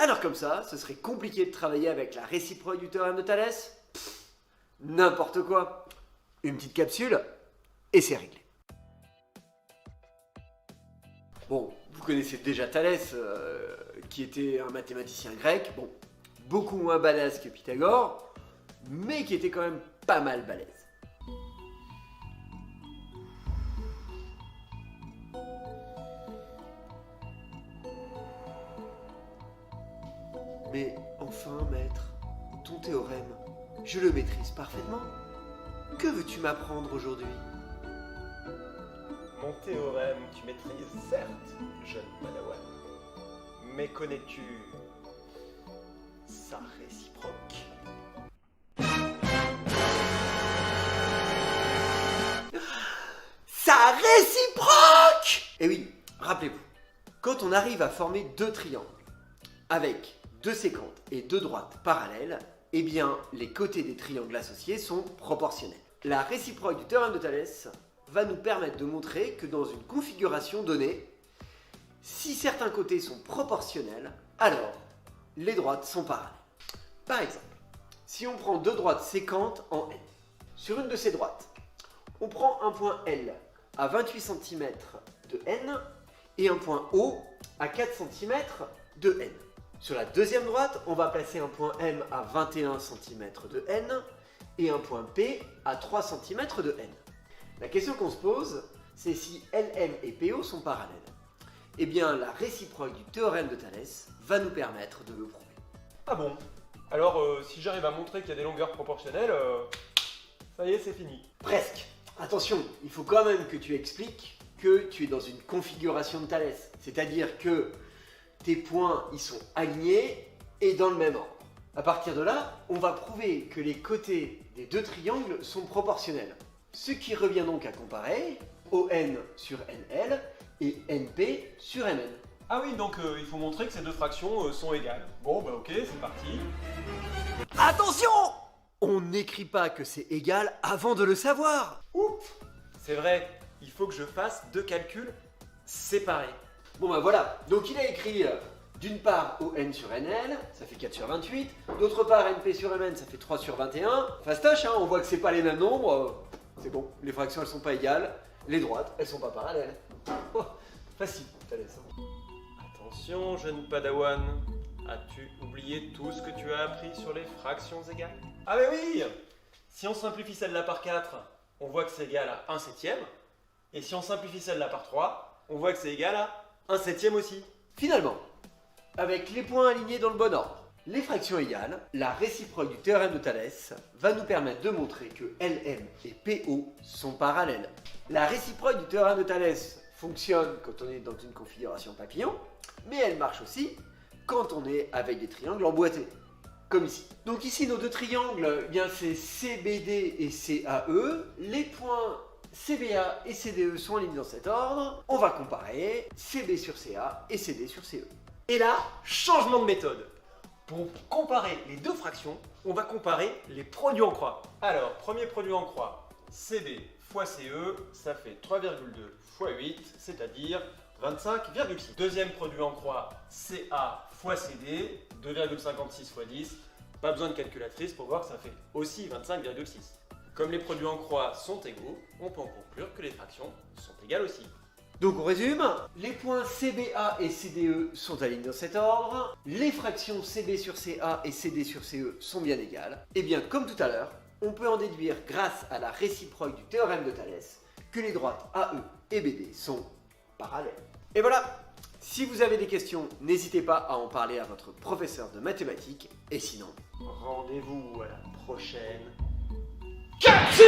Alors comme ça, ce serait compliqué de travailler avec la réciproque du théorème de Thalès? N'importe quoi. Une petite capsule, et c'est réglé. Bon, vous connaissez déjà Thalès, qui était un mathématicien grec, bon, beaucoup moins balèze que Pythagore, mais qui était quand même pas mal balèze. Mais enfin, maître, ton théorème, je le maîtrise parfaitement. Que veux-tu m'apprendre aujourd'hui? Mon théorème, tu maîtrises, certes, jeune padawan. Mais connais-tu sa réciproque? Sa réciproque! Eh oui, rappelez-vous, quand on arrive à former deux triangles avec deux séquentes et deux droites parallèles, eh bien, les côtés des triangles associés sont proportionnels. La réciproque du théorème de Thalès va nous permettre de montrer que dans une configuration donnée, si certains côtés sont proportionnels, alors les droites sont parallèles. Par exemple, si on prend deux droites séquentes en N, sur une de ces droites, on prend un point L à 28 cm de N et un point O à 4 cm de N. Sur la deuxième droite, on va placer un point M à 21 cm de N et un point P à 3 cm de N. La question qu'on se pose, c'est si LM et PO sont parallèles. Eh bien, la réciproque du théorème de Thalès va nous permettre de le prouver. Ah bon? Alors, si j'arrive à montrer qu'il y a des longueurs proportionnelles, ça y est, c'est fini. Presque. Attention, il faut quand même que tu expliques que tu es dans une configuration de Thalès. C'est-à-dire que tes points, ils sont alignés et dans le même ordre. À partir de là, on va prouver que les côtés des deux triangles sont proportionnels. Ce qui revient donc à comparer ON sur NL et NP sur MN. Ah oui, donc il faut montrer que ces deux fractions sont égales. Bon, bah ok, c'est parti. Attention! On n'écrit pas que c'est égal avant de le savoir. Oups! C'est vrai, il faut que je fasse deux calculs séparés. Bon ben voilà, donc il a écrit d'une part ON sur NL, ça fait 4 sur 28, d'autre part NP sur MN, ça fait 3 sur 21. Fastoche, hein, on voit que c'est pas les mêmes nombres, c'est bon, les fractions elles sont pas égales, les droites elles sont pas parallèles. Oh, facile, Thalès. Attention, jeune padawan, as-tu oublié tout ce que tu as appris sur les fractions égales? Ah mais oui! Si on simplifie celle-là par 4, on voit que c'est égal à 1 septième. Et si on simplifie celle-là par 3, on voit que c'est égal à 1 septième aussi. Finalement, avec les points alignés dans le bon ordre, les fractions égales, la réciproque du théorème de Thalès va nous permettre de montrer que LM et PO sont parallèles. La réciproque du théorème de Thalès fonctionne quand on est dans une configuration papillon, mais elle marche aussi quand on est avec des triangles emboîtés, comme ici. Donc ici, nos deux triangles, eh bien c'est CBD et CAE. Les points CBA et CDE sont alignés dans cet ordre. On va comparer CB sur CA et CD sur CE. Et là, changement de méthode. Pour comparer les deux fractions, on va comparer les produits en croix. Alors, premier produit en croix, CB fois CE, ça fait 3,2 fois 8, c'est-à-dire 25,6. Deuxième produit en croix, CA fois CD, 2,56 fois 10. Pas besoin de calculatrice pour voir que ça fait aussi 25,6. Comme les produits en croix sont égaux, on peut en conclure que les fractions sont égales aussi. Donc on résume, les points CBA et CDE sont alignés dans cet ordre, les fractions CB sur CA et CD sur CE sont bien égales, et bien comme tout à l'heure, on peut en déduire grâce à la réciproque du théorème de Thalès que les droites AE et BD sont parallèles. Et voilà, si vous avez des questions, n'hésitez pas à en parler à votre professeur de mathématiques, et sinon, Rendez-vous à la prochaine capsule!